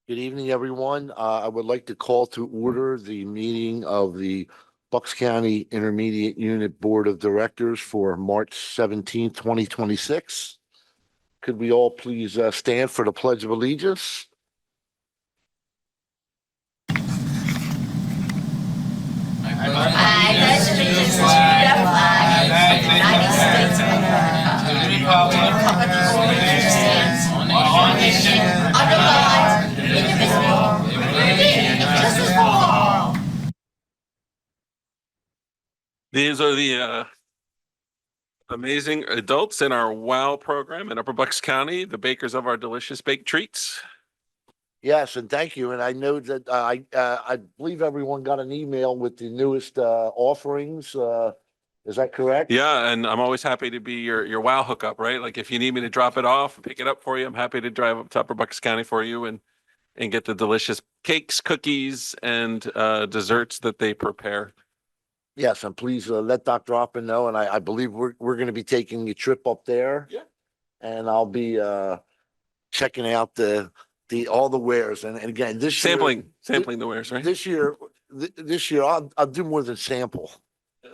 Good evening, everyone. I would like to call to order the meeting of the Bucks County Intermediate Unit Board of Directors for March 17th, 2026. Could we all please stand for the Pledge of Allegiance? I pledge allegiance to the flag of the United States of America, to the republic for which it stands, one nation, under God, indivisible, with liberty and justice for all. These are the amazing adults in our WOW program in Upper Bucks County, the bakers of our delicious baked treats. Yes, and thank you. And I know that I believe everyone got an email with the newest offerings. Is that correct? Yeah, and I'm always happy to be your WOW hookup, right? Like if you need me to drop it off, pick it up for you, I'm happy to drive up to Upper Bucks County for you and get the delicious cakes, cookies, and desserts that they prepare. Yes, and please let Dr. Oppen know. And I believe we're going to be taking a trip up there. Yeah. And I'll be checking out the all the wares. And again, this Sampling the wares, right? this year, I'll do more than sample.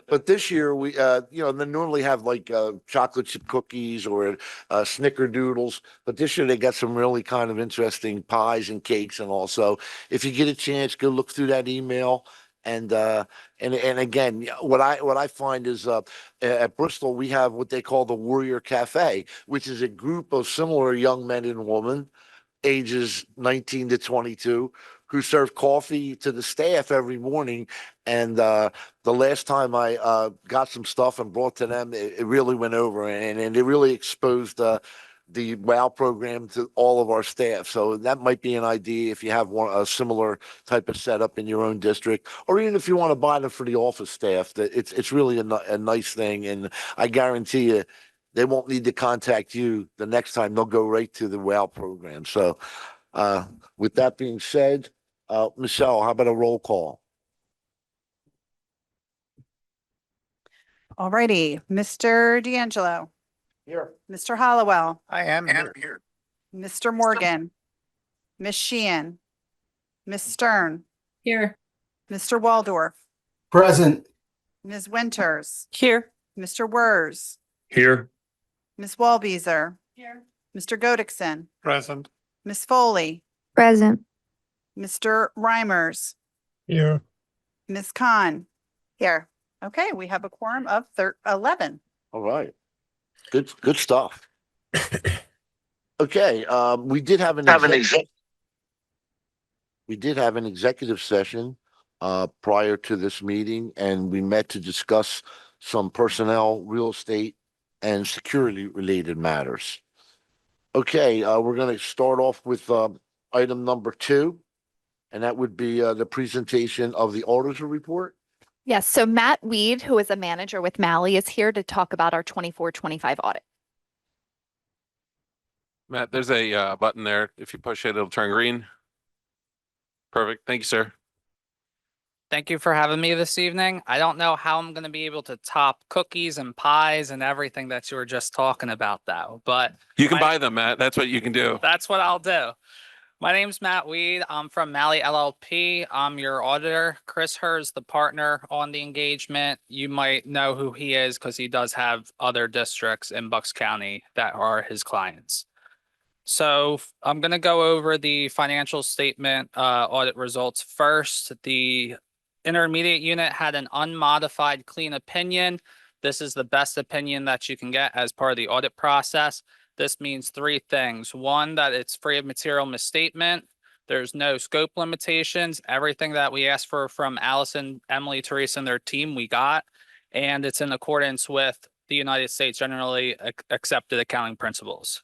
But this year we they normally have like chocolate chip cookies or snickerdoodles, but this year they got some really kind of interesting pies and cakes. And also, if you get a chance, go look through that email. And again, what I find is at Bristol we have what they call the Warrior Cafe, which is a group of similar young men and women ages 19 to 22 who serve coffee to the staff every morning. And the last time I got some stuff and brought to them, it really went over, and it really exposed the WOW program to all of our staff. So that might be an idea if you have a similar type of setup in your own district, or even if you want to buy them for the office staff. That it's really a nice thing, and I guarantee you they won't need to contact you the next time. They'll go right to the WOW program. So with that being said, Michelle, how about a roll call? All righty, Mr. D'Angelo, Here. Mr. Hollowell, I am here. Mr. Morgan, Miss Sheehan, Miss Stern, Here. Mr. Waldorf, Present. Ms. Winters, Here. Mr. Wers, Here. Ms. Walbeezer, Here. Mr. Godikson, Present. Ms. Foley, Present. Mr. Reimers, Here. Ms. Khan. Here. Okay, we have a quorum of 11. All right. Good stuff. Okay, we did have an executive session prior to this meeting, and we met to discuss some personnel, real estate, and security related matters. Okay, we're going to start off with item number 2, and that would be the presentation of the auditor report. Yes, so Matt Weed, who is a manager with Mally, is here to talk about our 24-25 audit. Matt, there's a button there. If you push it, it'll turn green. Perfect. Thank you, sir. Thank you for having me this evening. I don't know how I'm going to be able to top cookies and pies and everything that you were just talking about, though, but You can buy them, Matt. That's what you can do. that's what I'll do. My name's Matt Weed. I'm from Mally LLP. I'm your auditor. Chris Herr is the partner on the engagement. You might know who he is because he does have other districts in Bucks County that are his clients. So I'm going to go over the financial statement audit results first. The intermediate unit had an unmodified clean opinion. This is the best opinion that you can get as part of the audit process. This means 3 things. 1, that it's free of material misstatement. There's no scope limitations. Everything that we asked for from Allison, Emily, Teresa, and their team, we got. And it's in accordance with the United States generally accepted accounting principles.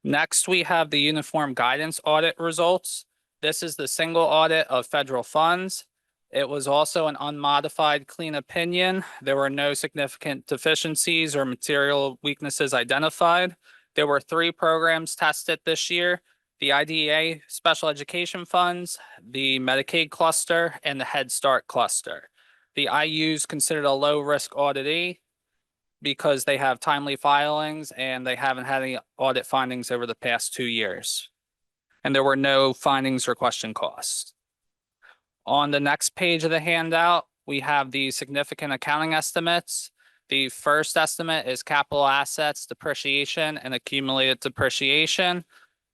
Next, we have the uniform guidance audit results. This is the single audit of federal funds. It was also an unmodified clean opinion. There were no significant deficiencies or material weaknesses identified. There were 3 programs tested this year: the IDEA Special Education Funds, the Medicaid cluster, and the Head Start cluster. The IU's considered a low-risk auditee because they have timely filings and they haven't had any audit findings over the past 2 years. and there were no findings or question costs. On the next page of the handout, we have the significant accounting estimates. The first estimate is capital assets, depreciation, and accumulated depreciation.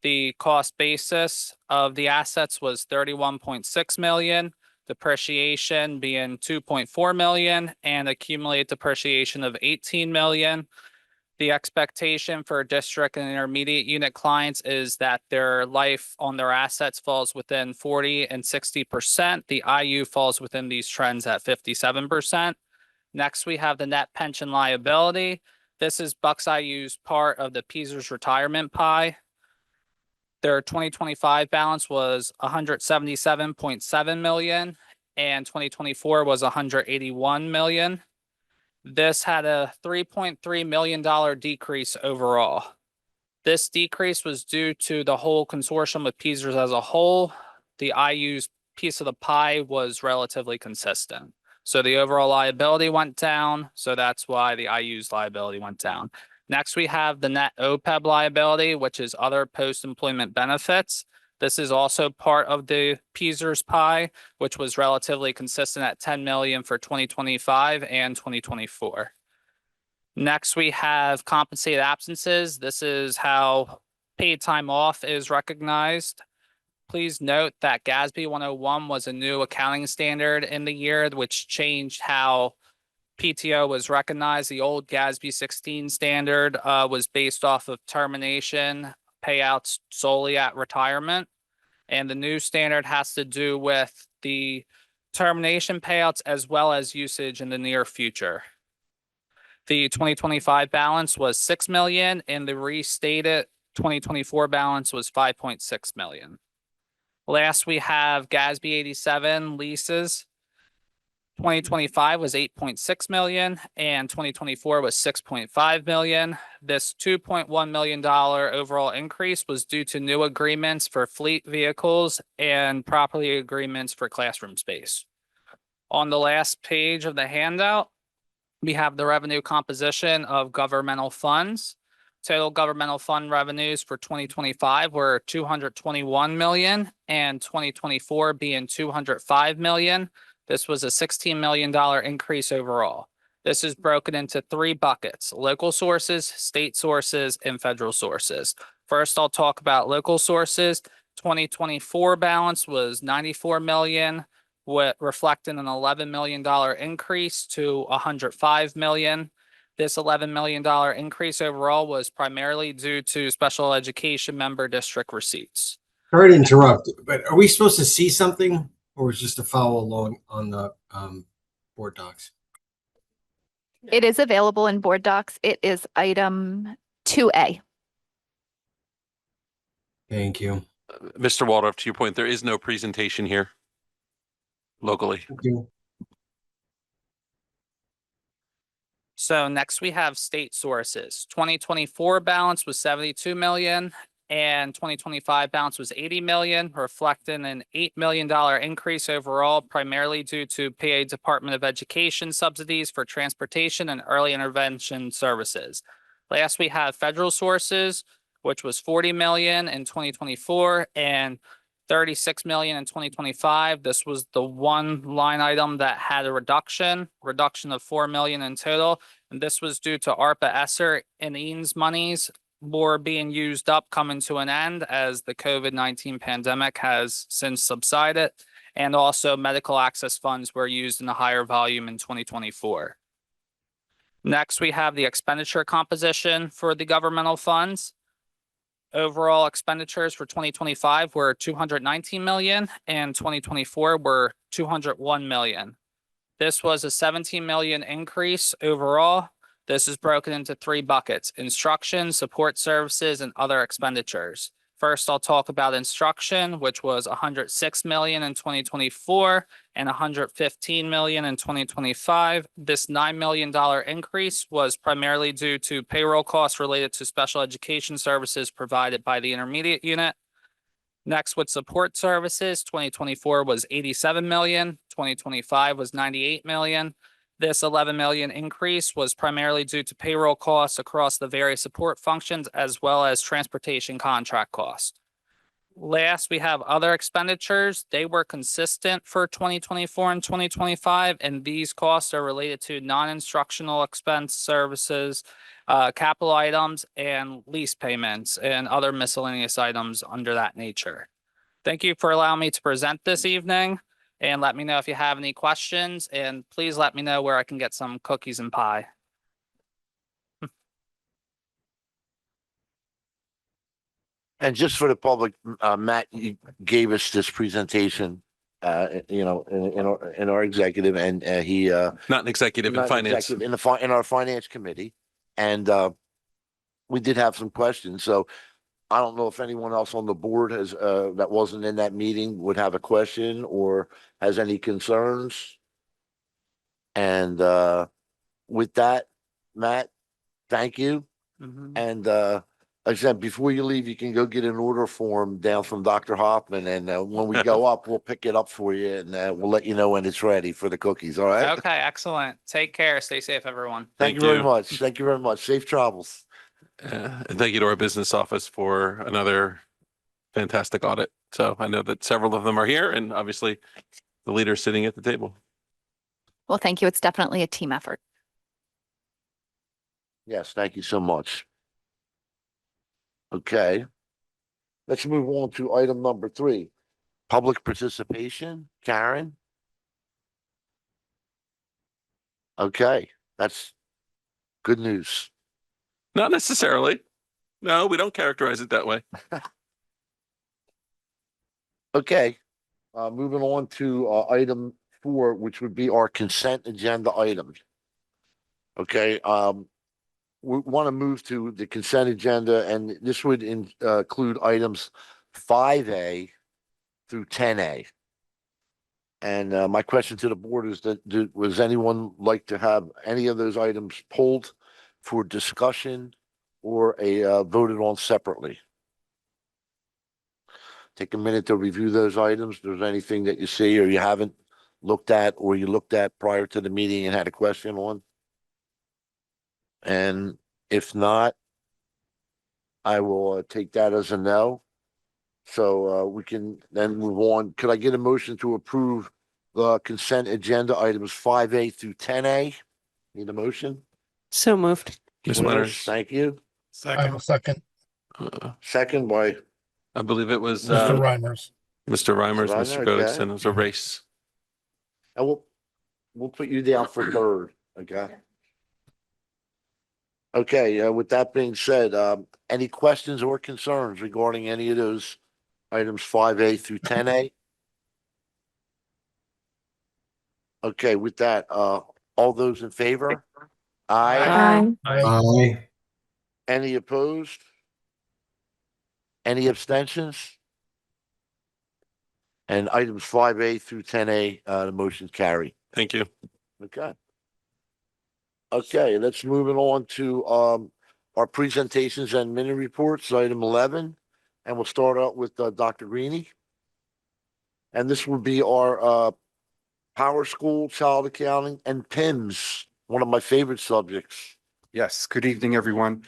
The cost basis of the assets was 31.6 million, depreciation being 2.4 million, and accumulated depreciation of 18 million. The expectation for district and intermediate unit clients is that their life on their assets falls within 40 and 60%. The IU falls within these trends at 57%. Next, we have the net pension liability. This is Bucks IU's part of the Peasers retirement pie. Their 2025 balance was 177.7 million, and 2024 was 181 million. This had a $3.3 million decrease overall. This decrease was due to the whole consortium of Peasers as a whole. The IU's piece of the pie was relatively consistent. So the overall liability went down. So that's why the IU's liability went down. Next, we have the net OPEB liability, which is other post-employment benefits. This is also part of the Peasers pie, which was relatively consistent at 10 million for 2025 and 2024. Next, we have compensated absences. This is how paid time off is recognized. Please note that GASB 101 was a new accounting standard in the year, which changed how PTO was recognized. The old GASB 16 standard was based off of termination payouts solely at retirement. And the new standard has to do with the termination payouts as well as usage in the near future. The 2025 balance was 6 million and the restated 2024 balance was 5.6 million. Last, we have GASB 87 leases. 2025 was 8.6 million and 2024 was 6.5 million. This $2.1 million overall increase was due to new agreements for fleet vehicles and property agreements for classroom space. On the last page of the handout, we have the revenue composition of governmental funds. Total governmental fund revenues for 2025 were 221 million and 2024 being 205 million. This was a $16 million increase overall. This is broken into three buckets: local sources, state sources, and federal sources. First, I'll talk about local sources. 2024 balance was 94 million, reflecting an $11 million increase to 105 million. This $11 million increase overall was primarily due to special education member district receipts. Sorry to interrupt, but are we supposed to see something or is just to follow along on the board docs? It is available in board docs. It is item 2A. Thank you. Mr. Waldorf, to your point, there is no presentation here locally. Thank you. So next we have state sources. 2024 balance was 72 million and 2025 balance was 80 million, reflecting an $8 million increase overall, primarily due to PA Department of Education subsidies for transportation and early intervention services. Last, we have federal sources, which was 40 million in 2024 and 36 million in 2025. This was the one line item that had a reduction of 4 million in total. And this was due to ARPA ESSER and EANS monies were being used up, coming to an end as the COVID-19 pandemic has since subsided. And also medical access funds were used in a higher volume in 2024. Next, we have the expenditure composition for the governmental funds. Overall expenditures for 2025 were 219 million and 2024 were 201 million. This was a 17 million increase overall. This is broken into three buckets: instruction, support services, and other expenditures. First, I'll talk about instruction, which was 106 million in 2024 and 115 million in 2025. This $9 million increase was primarily due to payroll costs related to special education services provided by the intermediate unit. Next, with support services, 2024 was 87 million, 2025 was 98 million. This 11 million increase was primarily due to payroll costs across the various support functions as well as transportation contract costs. Last, we have other expenditures. They were consistent for 2024 and 2025, and these costs are related to non-instructional expense services, capital items, and lease payments, and other miscellaneous items under that nature. Thank you for allowing me to present this evening, and let me know if you have any questions, and please let me know where I can get some cookies and pie. And just for the public, Matt, you gave us this presentation, you know, in our executive, and he Not an executive in not finance. executive, in our finance committee, and we did have some questions. So I don't know if anyone else on the board has that wasn't in that meeting would have a question or has any concerns. And with that, Matt, thank you. And like I said, before you leave, you can go get an order form down from Dr. Hoffman, and when we go up, we'll pick it up for you, and we'll let you know when it's ready for the cookies. All right. Okay, excellent. Take care. Stay safe, everyone. Thank you very much. Thank you very much. Safe travels. And thank you to our business office for another fantastic audit. So I know that several of them are here, and obviously the leader sitting at the table. Well, thank you. It's definitely a team effort. Yes, thank you so much. Okay. Let's move on to item number 3. Public participation. Karen? Okay, that's good news. Not necessarily. No, we don't characterize it that way. Okay, moving on to item 4, which would be our consent agenda items. Okay, we want to move to the consent agenda, and this would include items 5A through 10A. And my question to the board is that was anyone like to have any of those items pulled for discussion or voted on separately? Take a minute to review those items. If there's anything that you see or you haven't looked at, or you looked at prior to the meeting and had a question on. And if not, I will take that as a no. So we can then move on. Could I get a motion to approve the consent agenda items 5A through 10A? Need a motion? So moved. Ms. Winners, Winters, thank you. I will second. Second by I believe it was Mr. Reimers. Mr. Reimers, Reiner, Mr. Godexton. okay. It was a race. and we'll put you down for third, okay? Okay, with that being said, any questions or concerns regarding any of those items 5A through 10A? Okay, with that, all those in favor? Aye. Aye. Any opposed? Any abstentions? And items 5A through 10A, the motion carry. Thank you. Okay. Okay, let's move it on to our presentations and mini reports, item 11. And we'll start out with Dr. Greeny. And this will be our Power School, Child Accounting, and PIMS, one of my favorite subjects. Yes, good evening, everyone.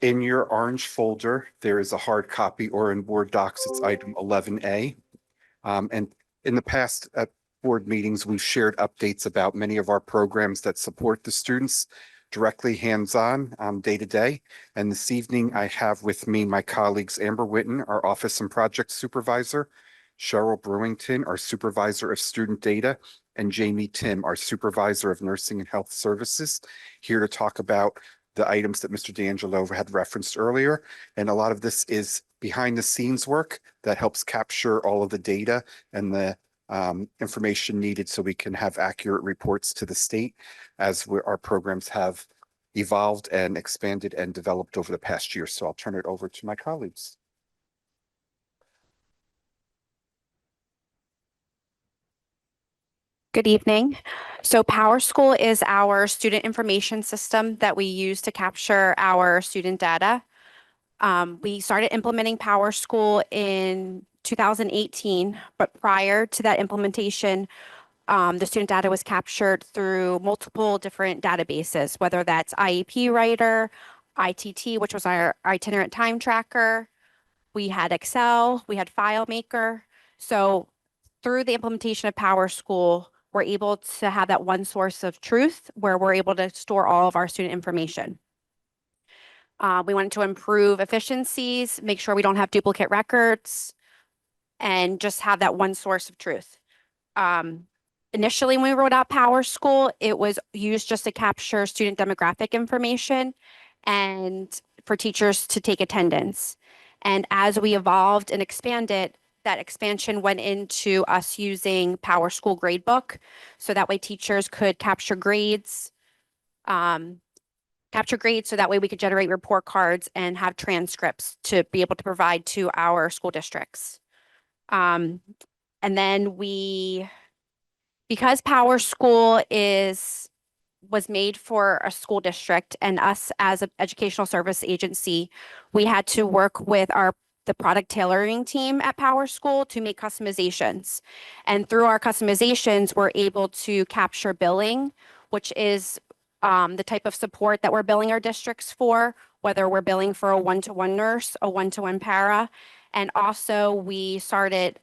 In your orange folder, there is a hard copy, or in board docs, it's item 11A. And in the past at board meetings, we've shared updates about many of our programs that support the students directly hands-on, day to day. And this evening, I have with me my colleagues Amber Witten, our Office and Project Supervisor, Cheryl Brewington, our Supervisor of Student Data, and Jamie Tim, our Supervisor of Nursing and Health Services, here to talk about the items that Mr. D'Angelo had referenced earlier. And a lot of this is behind the scenes work that helps capture all of the data and the information needed so we can have accurate reports to the state as our programs have evolved and expanded and developed over the past year. So I'll turn it over to my colleagues. Good evening. So Power School is our student information system that we use to capture our student data. We started implementing Power School in 2018, but prior to that implementation, the student data was captured through multiple different databases, whether that's IEP Writer, ITT, which was our itinerant time tracker, we had Excel, we had FileMaker. So through the implementation of Power School, we're able to have that one source of truth where we're able to store all of our student information. We wanted to improve efficiencies, make sure we don't have duplicate records, and just have that one source of truth. Initially, when we wrote out Power School, it was used just to capture student demographic information and for teachers to take attendance. And as we evolved and expanded, that expansion went into us using Power School Gradebook. So that way teachers could capture grades, so that way we could generate report cards and have transcripts to be able to provide to our school districts. And then because Power School was made for a school district and us as an educational service agency, we had to work with the product tailoring team at Power School to make customizations. And through our customizations, we're able to capture billing, which is the type of support that we're billing our districts for, whether we're billing for a one-to-one nurse, a one-to-one para. And also we started,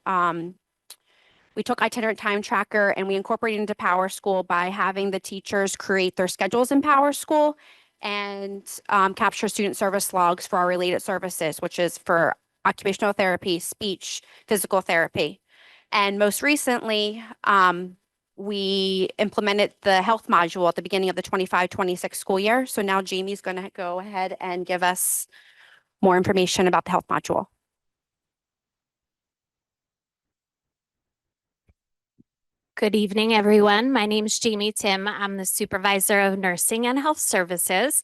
we took itinerant time tracker and we incorporated into Power School by having the teachers create their schedules in Power School and capture student service logs for our related services, which is for occupational therapy, speech, physical therapy. And most recently, we implemented the health module at the beginning of the 25-26 school year. So now Jamie's going to go ahead and give us more information about the health module. Good evening, everyone. My name is Jamie Tim. I'm the supervisor of nursing and health services.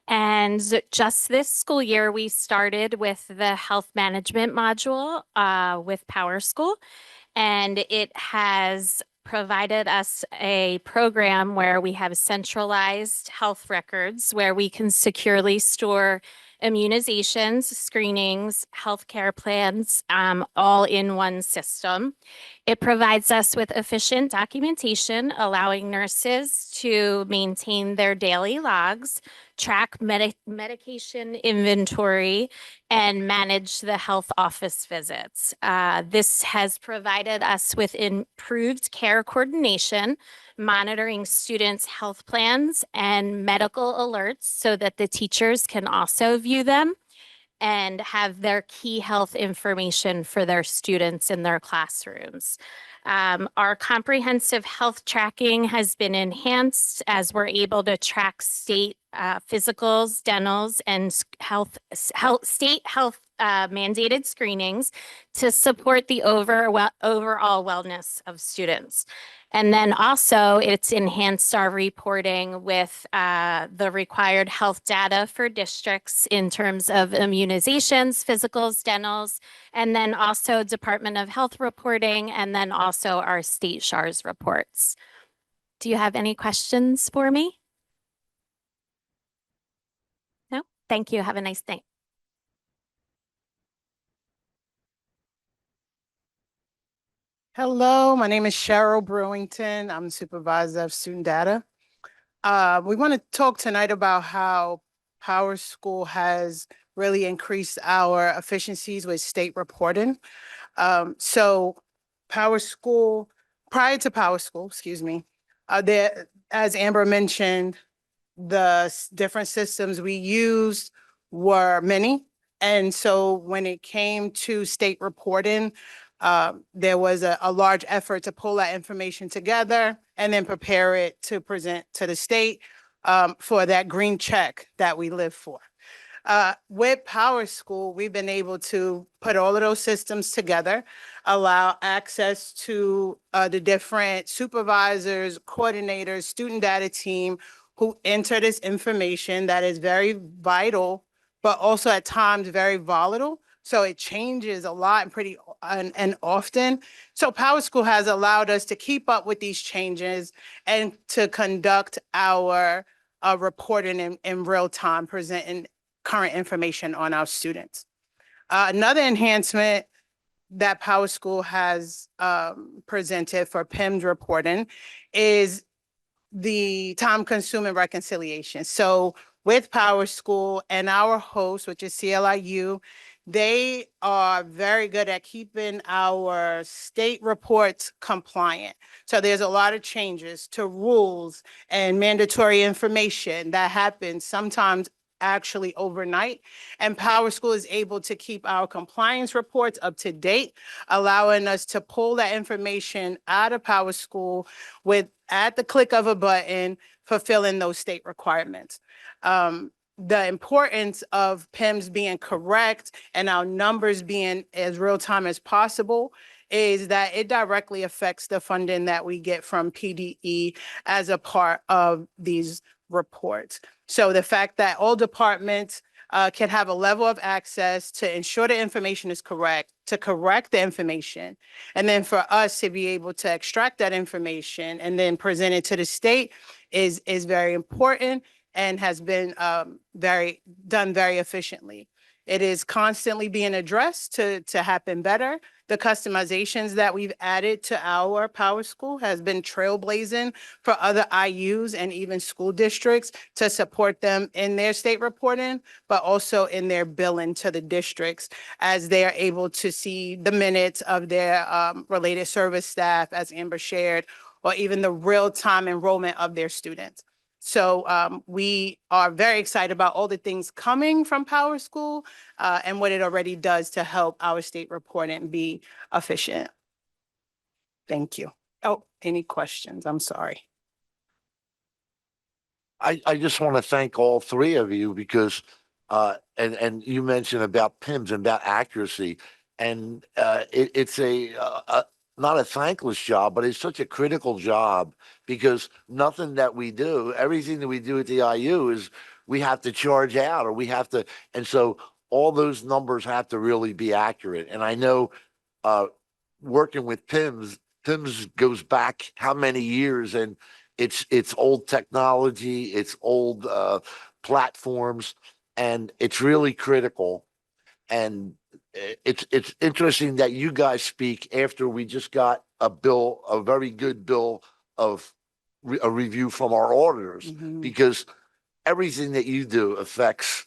And just this school year, we started with the health management module with Power School. And it has provided us a program where we have centralized health records where we can securely store immunizations, screenings, healthcare plans, all in one system. It provides us with efficient documentation, allowing nurses to maintain their daily logs, track medication inventory, and manage the health office visits. This has provided us with improved care coordination, monitoring students' health plans and medical alerts so that the teachers can also view them and have their key health information for their students in their classrooms. Our comprehensive health tracking has been enhanced as we're able to track state physicals, dentals, and state health mandated screenings to support the overall wellness of students. And then also it's enhanced our reporting with the required health data for districts in terms of immunizations, physicals, dentals, and then also Department of Health reporting, and then also our state SHARS reports. Do you have any questions for me? No? Thank you. Have a nice day. Hello, my name is Cheryl Brewington. I'm supervisor of student data. We want to talk tonight about how Power School has really increased our efficiencies with state reporting. So Power School, prior to Power School, excuse me, there, as Amber mentioned, the different systems we used were many. And so when it came to state reporting, there was a large effort to pull that information together and then prepare it to present to the state for that green check that we live for. With Power School, we've been able to put all of those systems together, allow access to the different supervisors, coordinators, student data team who enter this information that is very vital, but also at times very volatile. So it changes a lot and often. So Power School has allowed us to keep up with these changes and to conduct our reporting in real time, presenting current information on our students. Another enhancement that Power School has presented for PIMS reporting is the time-consuming reconciliation. So with Power School and our host, which is CLIU, They are very good at keeping our state reports compliant. So there's a lot of changes to rules and mandatory information that happens sometimes actually overnight. And Power School is able to keep our compliance reports up to date, allowing us to pull that information out of Power School with, at the click of a button, fulfilling those state requirements. The importance of PIMS being correct and our numbers being as real time as possible is that it directly affects the funding that we get from PDE as a part of these reports. So the fact that all departments can have a level of access to ensure the information is correct, to correct the information, and then for us to be able to extract that information and then present it to the state is very important and has been done very efficiently. It is constantly being addressed to happen better. The customizations that we've added to our Power School has been trailblazing for other IUs and even school districts to support them in their state reporting, but also in their billing to the districts as they are able to see the minutes of their related service staff, as Amber shared, or even the real-time enrollment of their students. So we are very excited about all the things coming from Power School and what it already does to help our state reporting be efficient. Thank you. Oh, any questions? I'm sorry. I just want to thank all three of you because, and you mentioned about PIMS and about accuracy, and it's not a thankless job, but it's such a critical job because nothing that we do, everything that we do at the IU is we have to charge out or we have to, and so all those numbers have to really be accurate. And I know working with PIMS goes back how many years, and it's old technology, it's old platforms, and it's really critical. And it's interesting that you guys speak after we just got a very good bill of a review from our auditors, because everything that you do affects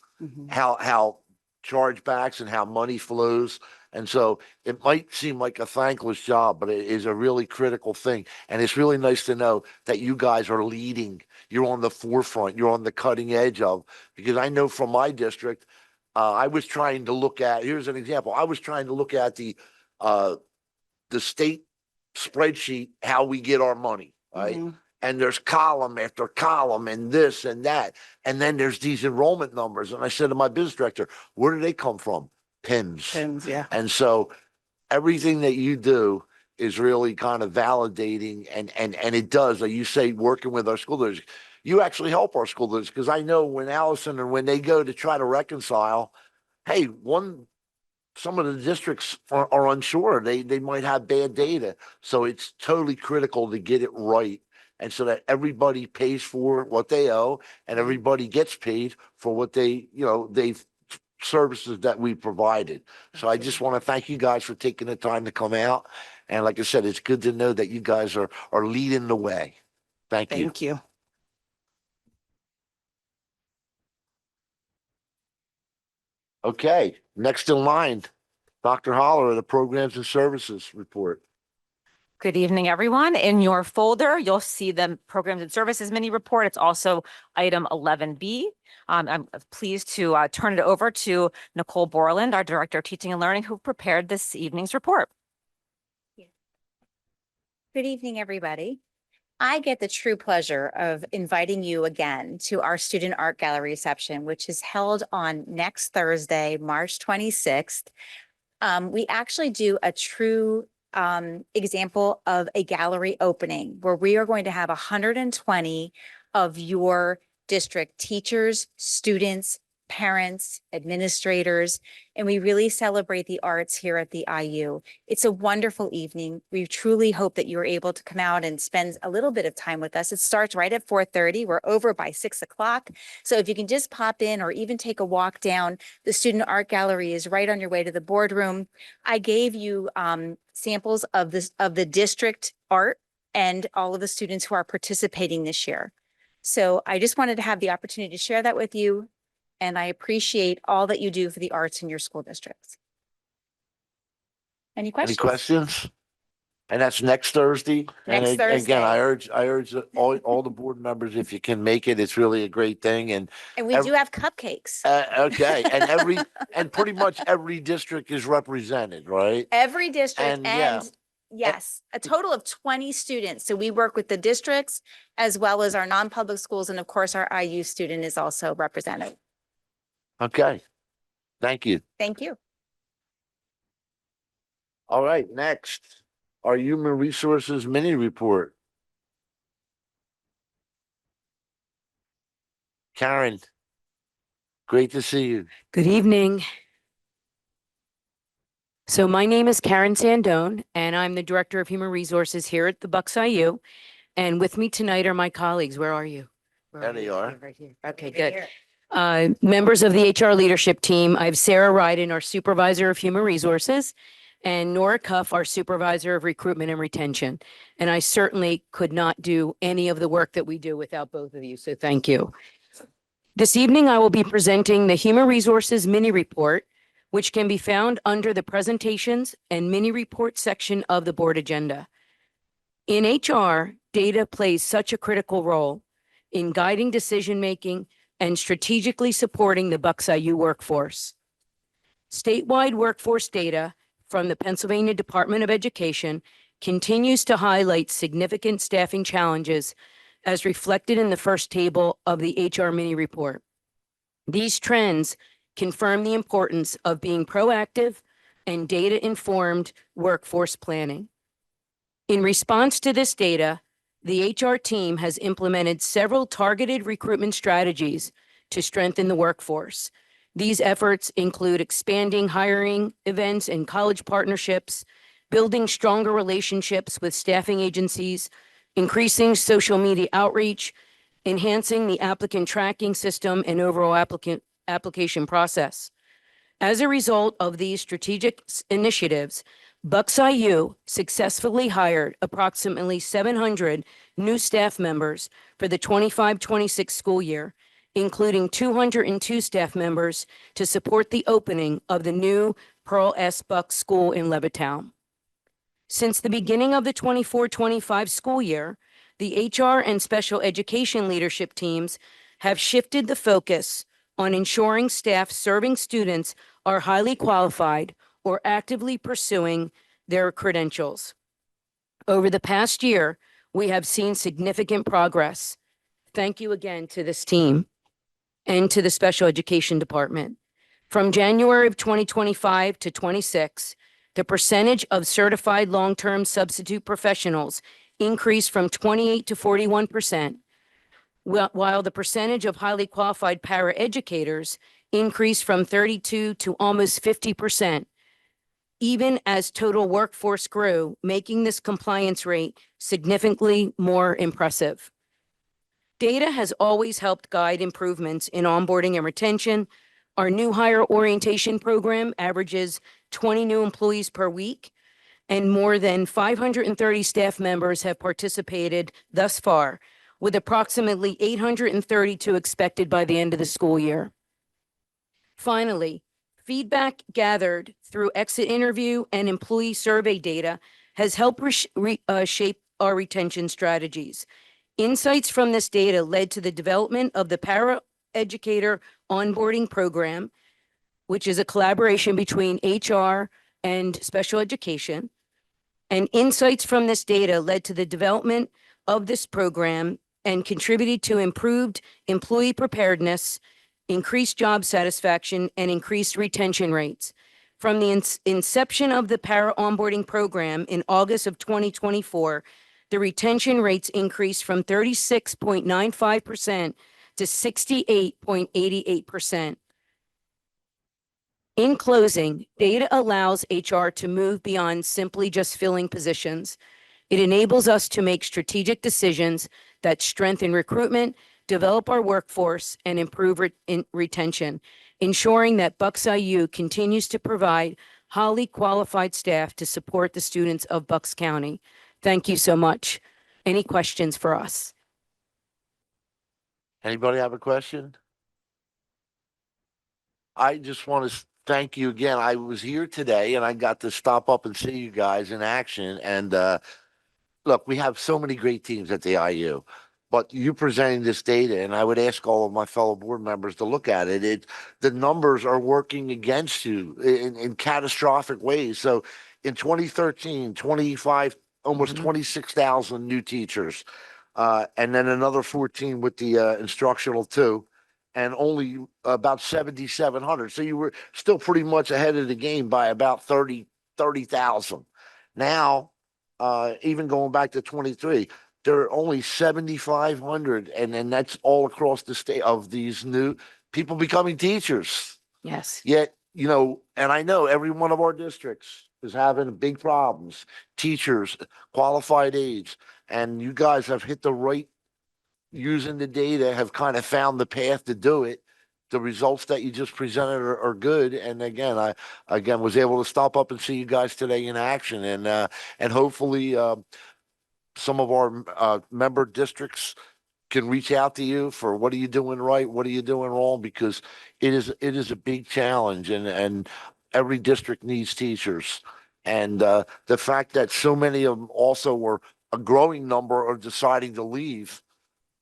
how chargebacks and how money flows. And so it might seem like a thankless job, but it is a really critical thing. And it's really nice to know that you guys are leading. You're on the forefront. You're on the cutting edge of, because I know from my district, I was trying to look at, here's an example. I was trying to look at the state spreadsheet, how we get our money, right? And there's column after column and this and that. And then there's these enrollment numbers. And I said to my business director, where do they come from? PIMS. PIMS, yeah. And so everything that you do is really kind of validating, and it does, like you say, working with our school district. You actually help our school districts, because I know when Allison and when they go to try to reconcile, hey, some of the districts are unsure. They might have bad data. So it's totally critical to get it right. And so that everybody pays for what they owe and everybody gets paid for what they've services that we provided. So I just want to thank you guys for taking the time to come out. And like I said, it's good to know that you guys are leading the way. Thank you. Thank you. Okay, next in line, Dr. Holler, the Programs and Services Report. Good evening, everyone. In your folder, you'll see the Programs and Services mini report. It's also item 11B. I'm pleased to turn it over to Nicole Borland, our Director of Teaching and Learning, who prepared this evening's report. Good evening, everybody. I get the true pleasure of inviting you again to our Student Art Gallery reception, which is held on next Thursday, March 26th. We actually do a true example of a gallery opening where we are going to have 120 of your district teachers, students, parents, administrators, and we really celebrate the arts here at the IU. It's a wonderful evening. We truly hope that you're able to come out and spend a little bit of time with us. It starts right at 4:30. We're over by 6 o'clock. So if you can just pop in or even take a walk down, the Student Art Gallery is right on your way to the boardroom. I gave you samples of the district art and all of the students who are participating this year. So I just wanted to have the opportunity to share that with you. and I appreciate all that you do for the arts in your school districts. Any Any questions? questions? And that's next Thursday. And Next again, I Thursday. urge all the board members, if you can make it, it's really a great thing. And And we do have cupcakes. okay, and pretty much every district is represented, right? Every district And yeah. and yes, a total of 20 students. So we work with the districts as well as our non-public schools. And of course, our IU student is also represented. Okay. Thank you. Thank you. All right, next, our Human Resources Mini Report. Karen, great to see you. Good evening. So my name is Karen Sandone, and I'm the Director of Human Resources here at the Bucks IU. And with me tonight are my colleagues. Where are you? There they are. Right here. Okay, good. Members of the HR leadership team, I have Sarah Ryden, our Supervisor of Human Resources, and Nora Cuff, our Supervisor of Recruitment and Retention. And I certainly could not do any of the work that we do without both of you, so thank you. This evening, I will be presenting the Human Resources Mini Report, which can be found under the Presentations and Mini Report section of the board agenda. In HR, data plays such a critical role in guiding decision-making and strategically supporting the Bucks IU workforce. Statewide workforce data from the Pennsylvania Department of Education continues to highlight significant staffing challenges as reflected in the first table of the HR Mini Report. These trends confirm the importance of being proactive and data-informed workforce planning. In response to this data, the HR team has implemented several targeted recruitment strategies to strengthen the workforce. These efforts include expanding hiring events and college partnerships, building stronger relationships with staffing agencies, increasing social media outreach, enhancing the applicant tracking system and overall application process. As a result of these strategic initiatives, Bucks IU successfully hired approximately 700 new staff members for the 25-26 school year, including 202 staff members to support the opening of the new Pearl S. Buck School in Levittown. Since the beginning of the 24-25 school year, the HR and special education leadership teams have shifted the focus on ensuring staff serving students are highly qualified or actively pursuing their credentials. Over the past year, we have seen significant progress. Thank you again to this team and to the special education department. From January of 2025 to 26, the percentage of certified long-term substitute professionals increased from 28 to 41%, while the percentage of highly qualified paraeducators increased from 32 to almost 50%, even as total workforce grew, making this compliance rate significantly more impressive. Data has always helped guide improvements in onboarding and retention. Our new hire orientation program averages 20 new employees per week, and more than 530 staff members have participated thus far, with approximately 832 expected by the end of the school year. Finally, feedback gathered through exit interview and employee survey data has helped shape our retention strategies. Insights from this data led to the development of the Paraeducator Onboarding Program, which is a collaboration between HR and special education. And insights from this data led to the development of this program and contributed to improved employee preparedness, increased job satisfaction, and increased retention rates. From the inception of the Para Onboarding Program in August of 2024, the retention rates increased from 36.95% to 68.88%. In closing, data allows HR to move beyond simply just filling positions. It enables us to make strategic decisions that strengthen recruitment, develop our workforce, and improve retention, ensuring that Bucks IU continues to provide highly qualified staff to support the students of Bucks County. Thank you so much. Any questions for us? Anybody have a question? I just want to thank you again. I was here today and I got to stop up and see you guys in action. And look, we have so many great teams at the IU, but you presenting this data, and I would ask all of my fellow board members to look at it. The numbers are working against you in catastrophic ways. So in 2013, 25, almost 26,000 new teachers, and then another 14 with the instructional too, and only about 7,700. So you were still pretty much ahead of the game by about 30,000. Now, even going back to 23, there are only 7,500, and then that's all across the state of these new people becoming teachers. Yes. Yet, you know, and I know every one of our districts is having big problems, teachers, qualified aides, and you guys have hit the right, using the data, have kind of found the path to do it. The results that you just presented are good. And again, I was able to stop up and see you guys today in action, and hopefully some of our member districts can reach out to you for what are you doing right, what are you doing wrong, because it is a big challenge, and every district needs teachers. And the fact that so many of them also were a growing number are deciding to leave,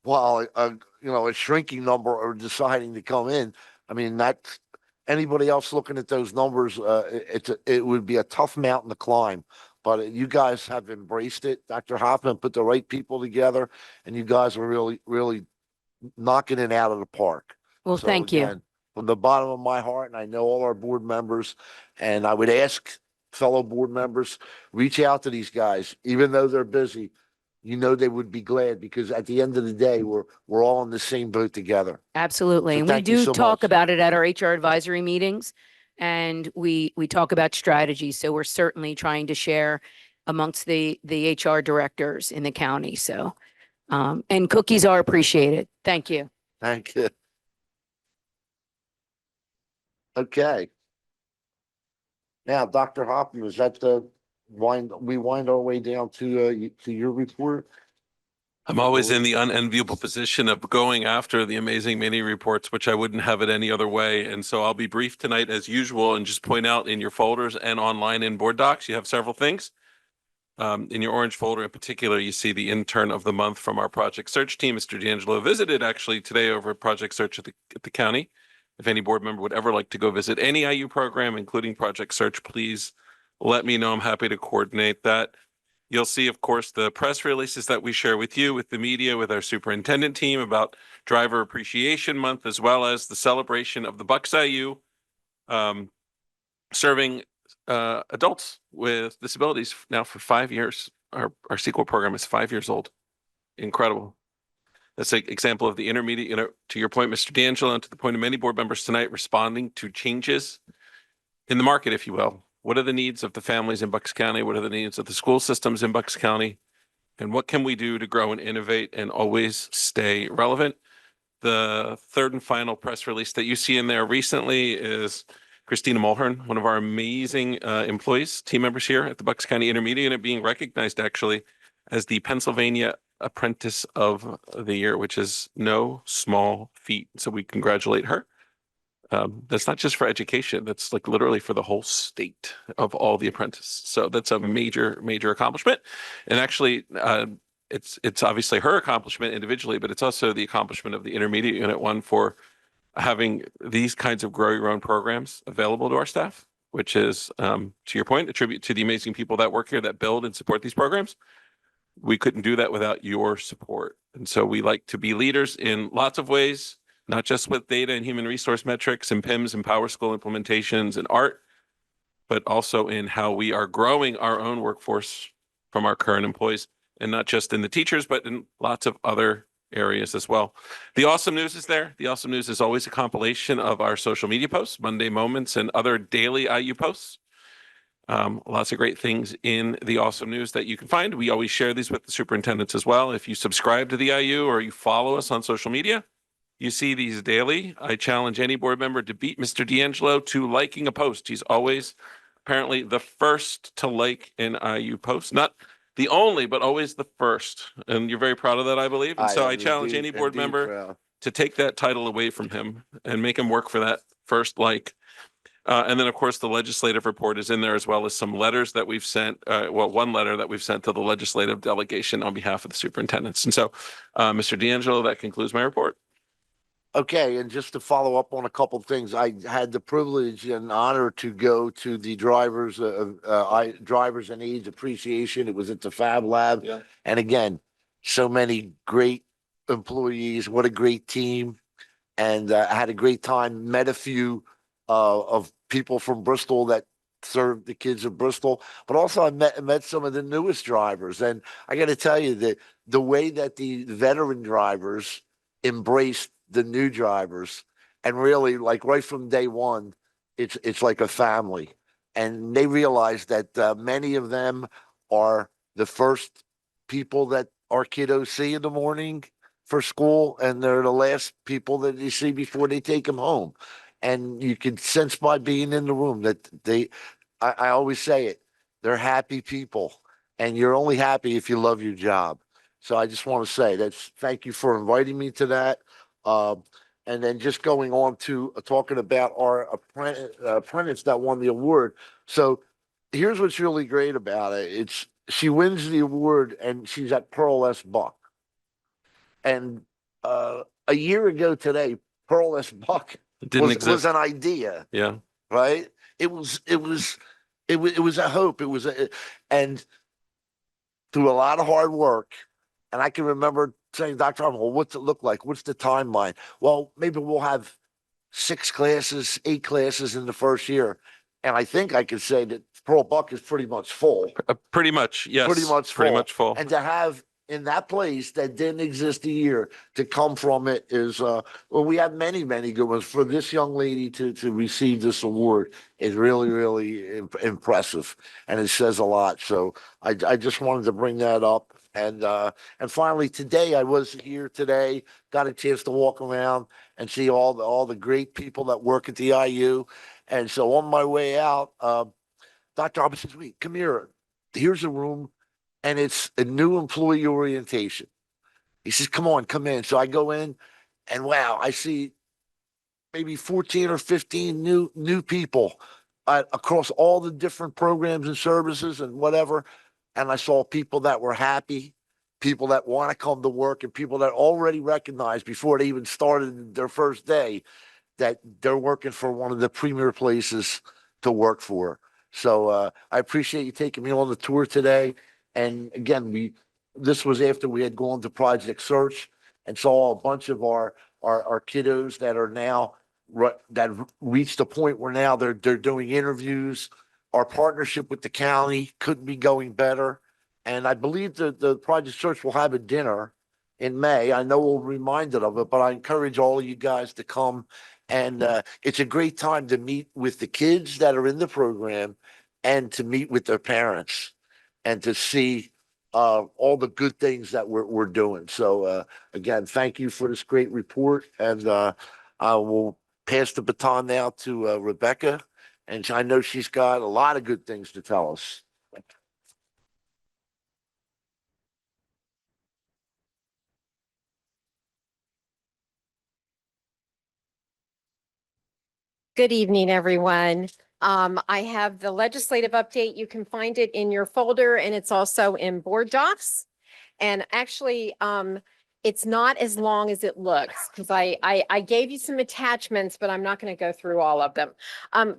while a shrinking number are deciding to come in. I mean, that's anybody else looking at those numbers, it would be a tough mountain to climb. But you guys have embraced it. Dr. Hoffman put the right people together, and you guys are really, really knocking it out of the park. Well, So thank you. again, from the bottom of my heart, and I know all our board members, and I would ask fellow board members, reach out to these guys, even though they're busy. You know, they would be glad, because at the end of the day, we're all in the same boat together. Absolutely. So And we thank you do so talk much. about it at our HR advisory meetings. And we talk about strategy. So we're certainly trying to share amongst the HR directors in the county. So, and cookies are appreciated. Thank you. Thank you. Okay. Now, Dr. Hoffman, is that we wind our way down to your report? I'm always in the unenviable position of going after the amazing mini reports, which I wouldn't have it any other way. And so I'll be brief tonight as usual and just point out in your folders and online in board docs, you have several things. In your orange folder in particular, you see the intern of the month from our project search team. Mr. D'Angelo visited actually today over at Project Search at the county. If any board member would ever like to go visit any IU program, including Project Search, please let me know. I'm happy to coordinate that. You'll see, of course, the press releases that we share with you, with the media, with our superintendent team about Driver Appreciation Month, as well as the celebration of the Bucks IU serving adults with disabilities now for 5 years. Our sequel program is 5 years old. Incredible. That's an example of the intermediate, to your point, Mr. D'Angelo, and to the point of many board members tonight, responding to changes in the market, if you will. What are the needs of the families in Bucks County? What are the needs of the school systems in Bucks County? And what can we do to grow and innovate and always stay relevant? The third and final press release that you see in there recently is Christina Mulhern, one of our amazing employees, team members here at the Bucks County Intermediate Unit, being recognized actually as the Pennsylvania Apprentice of the Year, which is no small feat. So we congratulate her. That's not just for education. That's like literally for the whole state of all the apprentices. So that's a major, major accomplishment. And actually, it's obviously her accomplishment individually, but it's also the accomplishment of the Intermediate Unit 1 for having these kinds of grow your own programs available to our staff, which is, to your point, a tribute to the amazing people that work here that build and support these programs. We couldn't do that without your support. And so we like to be leaders in lots of ways, not just with data and human resource metrics and PIMS and PowerSchool implementations and art, but also in how we are growing our own workforce from our current employees, and not just in the teachers, but in lots of other areas as well. The awesome news is there. The awesome news is always a compilation of our social media posts, Monday Moments, and other daily IU posts. Lots of great things in the awesome news that you can find. We always share these with the superintendents as well. If you subscribe to the IU or you follow us on social media, you see these daily. I challenge any board member to beat Mr. D'Angelo to liking a post. He's always apparently the first to like an IU post. Not the only, but always the first. And you're very proud of that, I believe. And so I challenge any board member to take that title away from him and make him work for that First Like. And then, of course, the legislative report is in there, as well as some letters that we've sent, one letter that we've sent to the legislative delegation on behalf of the superintendents. And so, Mr. D'Angelo, that concludes my report. Okay, and just to follow up on a couple of things, I had the privilege and honor to go to the drivers and aides appreciation. It was at the Fab Lab. Yeah. And again, so many great employees. What a great team. And I had a great time. Met a few of people from Bristol that served the kids of Bristol, but also I met some of the newest drivers. And I got to tell you that the way that the veteran drivers embraced the new drivers, and really, like, right from day one, it's like a family. And they realize that many of them are the first people that our kiddos see in the morning for school, and they're the last people that you see before they take them home. And you can sense by being in the room that I always say it, they're happy people, and you're only happy if you love your job. So I just want to say thank you for inviting me to that. And then just going on to talking about our apprentice that won the award. So here's what's really great about it. She wins the award, and she's at Pearl S. Buck. And a year ago today, Pearl S. Buck Didn't was exist. an idea, Yeah. right? It was a hope. And through a lot of hard work, and I can remember saying, Dr. Arnold, well, what's it look like? What's the timeline? Well, maybe we'll have 6 classes, 8 classes in the first year. And I think I could say that Pearl Buck is pretty much full. Pretty much, yes. Pretty much full. Pretty much full. And to have in that place that didn't exist a year to come from it is, well, we have many, many good ones. For this young lady to receive this award is really, really impressive. And it says a lot. So I just wanted to bring that up. And finally, today, I was here today, got a chance to walk around and see all the great people that work at the IU. And so on my way out, Dr. Arbor says, wait, come here. Here's a room, and it's a new employee orientation. He says, come on, come in. So I go in, and wow, I see maybe 14 or 15 new people across all the different programs and services and whatever. And I saw people that were happy, people that want to come to work, and people that already recognized before they even started their first day that they're working for one of the premier places to work for. So I appreciate you taking me on the tour today. And again, this was after we had gone to Project Search and saw a bunch of our kiddos that are now that reached a point where now they're doing interviews. Our partnership with the county couldn't be going better. And I believe that the Project Search will have a dinner in May. I know we're reminded of it, but I encourage all of you guys to come. And it's a great time to meet with the kids that are in the program and to meet with their parents and to see all the good things that we're doing. So again, thank you for this great report. And I will pass the baton now to Rebecca. And I know she's got a lot of good things to tell us. Good evening, everyone. I have the legislative update. You can find it in your folder, and it's also in board docs. And actually, it's not as long as it looks because I gave you some attachments, but I'm not going to go through all of them.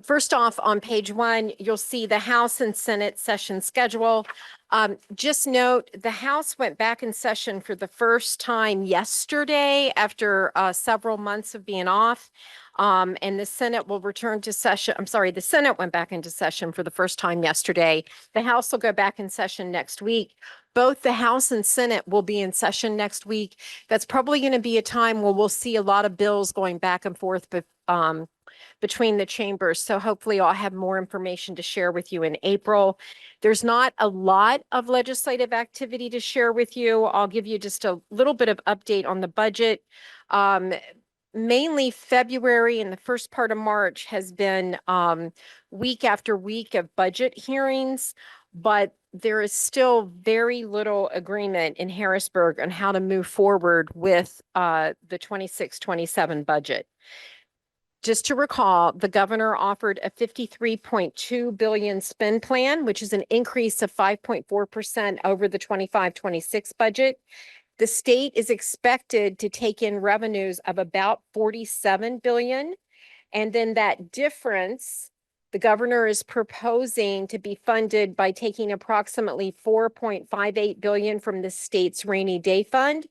First off, on page 1, you'll see the House and Senate session schedule. Just note, the House went back in session for the first time yesterday after several months of being off. And the Senate will return to session. I'm sorry, the Senate went back into session for the first time yesterday. The House will go back in session next week. Both the House and Senate will be in session next week. That's probably going to be a time where we'll see a lot of bills going back and forth between the chambers. So hopefully I'll have more information to share with you in April. There's not a lot of legislative activity to share with you. I'll give you just a little bit of update on the budget. Mainly February and the first part of March has been week after week of budget hearings, but there is still very little agreement in Harrisburg on how to move forward with the 26-27 budget. just to recall, the governor offered a 53.2 billion spend plan, which is an increase of 5.4% over the 25-26 budget. The state is expected to take in revenues of about 47 billion. And then that difference, the governor is proposing to be funded by taking approximately 4.58 billion from the state's rainy day fund,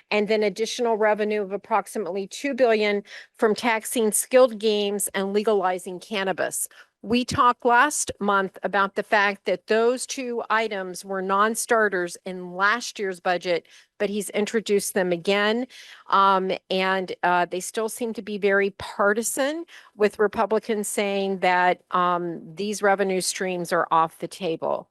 and then additional revenue of approximately 2 billion from taxing skilled games and legalizing cannabis. We talked last month about the fact that those two items were non-starters in last year's budget, but he's introduced them again. And they still seem to be very partisan, with Republicans saying that these revenue streams are off the table.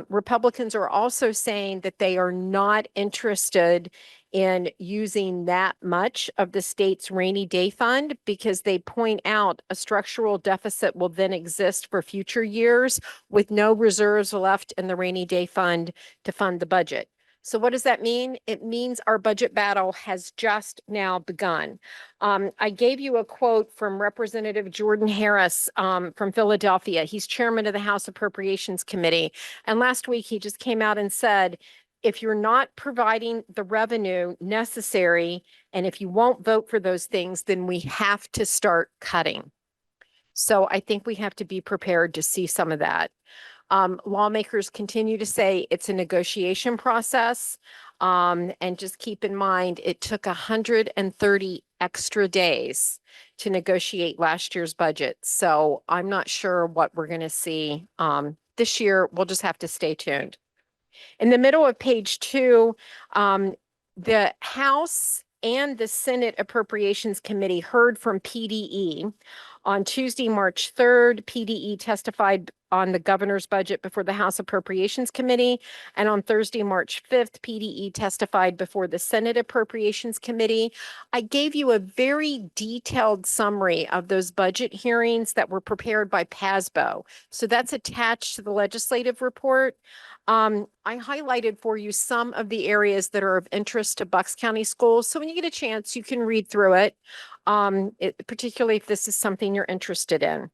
Republicans are also saying that they are not interested in using that much of the state's rainy day fund, because they point out a structural deficit will then exist for future years with no reserves left in the rainy day fund to fund the budget. So what does that mean? It means our budget battle has just now begun. I gave you a quote from Representative Jordan Harris from Philadelphia. He's chairman of the House Appropriations Committee. And last week he just came out and said, if you're not providing the revenue necessary, and if you won't vote for those things, then we have to start cutting. So I think we have to be prepared to see some of that. Lawmakers continue to say it's a negotiation process. And just keep in mind, it took 130 extra days to negotiate last year's budget. So I'm not sure what we're going to see this year. We'll just have to stay tuned. In the middle of page 2, the House and the Senate Appropriations Committee heard from PDE. On Tuesday, March 3rd, PDE testified on the governor's budget before the House Appropriations Committee. And on Thursday, March 5th, PDE testified before the Senate Appropriations Committee. I gave you a very detailed summary of those budget hearings that were prepared by PASBO. So that's attached to the legislative report. I highlighted for you some of the areas that are of interest to Bucks County Schools. So when you get a chance, you can read through it, particularly if this is something you're interested in.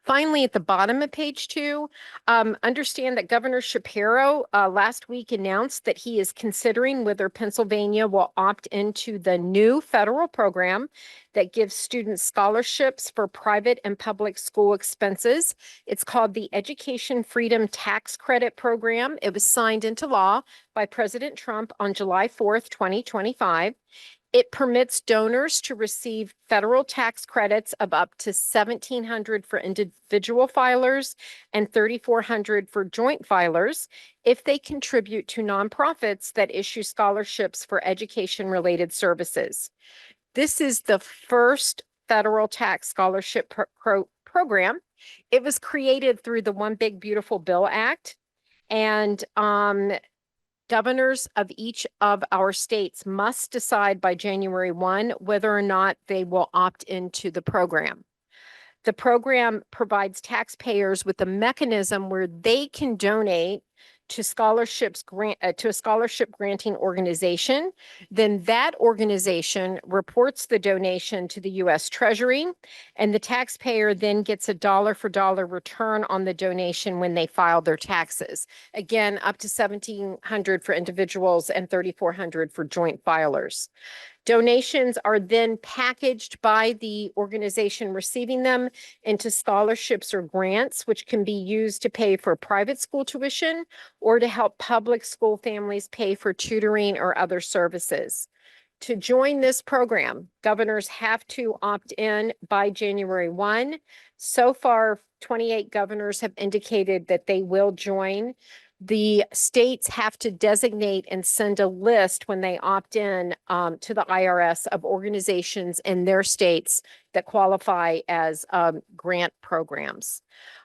Finally, at the bottom of page 2, understand that Governor Shapiro last week announced that he is considering whether Pennsylvania will opt into the new federal program that gives students scholarships for private and public school expenses. It's called the Education Freedom Tax Credit Program. It was signed into law by President Trump on July 4th, 2025. It permits donors to receive federal tax credits of up to $1,700 for individual filers and $3,400 for joint filers if they contribute to nonprofits that issue scholarships for education-related services. This is the first federal tax scholarship program. It was created through the One Big Beautiful Bill Act, and governors of each of our states must decide by January 1 whether or not they will opt into the program. The program provides taxpayers with a mechanism where they can donate to to a scholarship granting organization. Then that organization reports the donation to the U.S. Treasury, and the taxpayer then gets a dollar for dollar return on the donation when they file their taxes. Again, up to $1,700 for individuals and $3,400 for joint filers. Donations are then packaged by the organization receiving them into scholarships or grants, which can be used to pay for private school tuition or to help public school families pay for tutoring or other services. To join this program, governors have to opt in by January 1. So far, 28 governors have indicated that they will join. The states have to designate and send a list when they opt in to the IRS of organizations in their states that qualify as grant programs.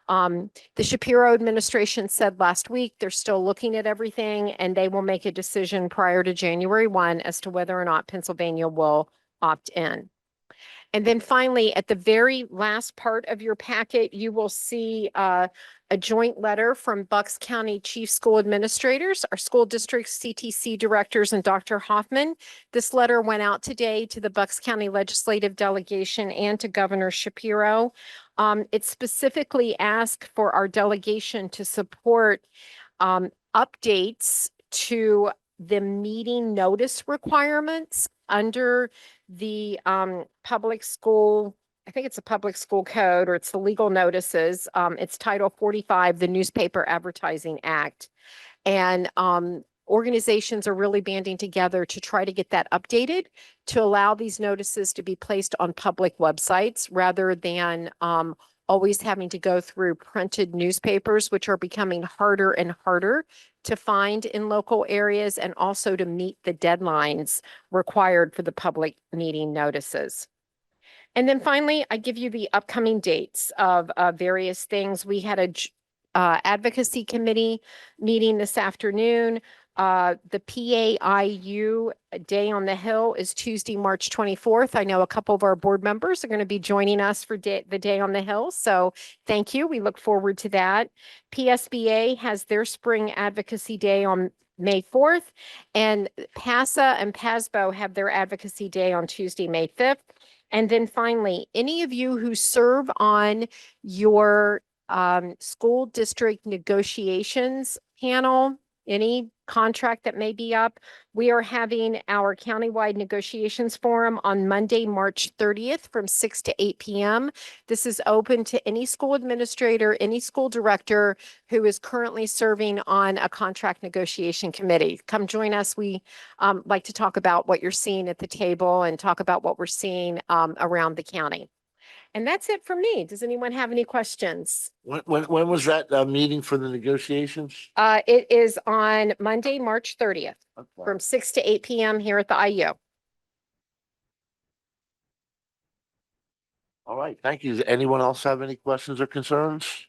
The Shapiro administration said last week they're still looking at everything, and they will make a decision prior to January 1 as to whether or not Pennsylvania will opt in. And then finally, at the very last part of your packet, you will see a joint letter from Bucks County Chief School Administrators, our school district CTC directors, and Dr. Hoffman. This letter went out today to the Bucks County Legislative Delegation and to Governor Shapiro. It specifically asked for our delegation to support updates to the meeting notice requirements under the public school, I think it's a public school code, or it's the legal notices. It's Title 45, the Newspaper Advertising Act. And organizations are really banding together to try to get that updated to allow these notices to be placed on public websites rather than always having to go through printed newspapers, which are becoming harder and harder to find in local areas, and also to meet the deadlines required for the public meeting notices. And then finally, I give you the upcoming dates of various things. We had a advocacy committee meeting this afternoon. The PAIU Day on the Hill is Tuesday, March 24th. I know a couple of our board members are going to be joining us for the Day on the Hill. So thank you. We look forward to that. PSBA has their Spring Advocacy Day on May 4th, and PASA and PASBO have their Advocacy Day on Tuesday, May 5th. And then finally, any of you who serve on your school district negotiations panel, any contract that may be up, we are having our countywide negotiations forum on Monday, March 30th from 6 to 8 p.m. This is open to any school administrator, any school director who is currently serving on a contract negotiation committee. Come join us. We like to talk about what you're seeing at the table and talk about what we're seeing around the county. And that's it for me. Does anyone have any questions? When was that meeting for the negotiations? It is on Monday, March 30th from 6 to 8 p.m. here at the IU. All right, thank you. Does anyone else have any questions or concerns?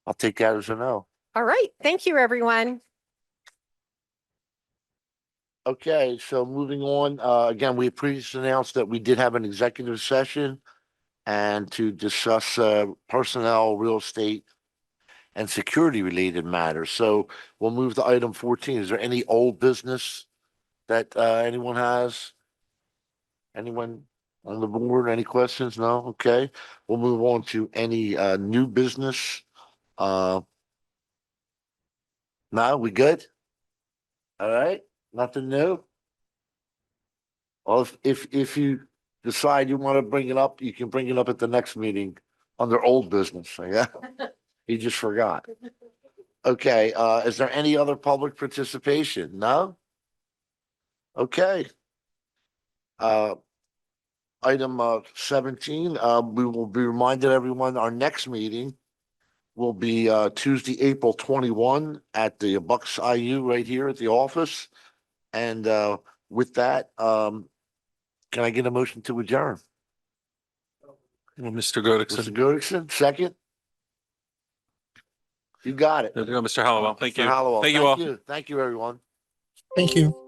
I'll take that as a no. All right. Thank you, everyone. Okay, so moving on, again, we previously announced that we did have an executive session and to discuss personnel, real estate, and security related matters. So we'll move to item 14. Is there any old business that anyone has? Anyone on the board? Any questions? No? Okay. We'll move on to any new business. No, we good? All right. Nothing new? Well, if you decide you want to bring it up, you can bring it up at the next meeting under old business. Yeah, you just forgot. Okay, is there any other public participation? No? Okay. Item 17, we will be reminded everyone, our next meeting will be Tuesday, April 21 at the Bucks IU right here at the office. And with that, can I get a motion to adjourn? Well, Mr. Godekson. Mr. Godekson, second? You got it. There you go, Mr. Hallowell. Thank Mr. you. Hallowell, Thank you all. Thank you, everyone. Thank you.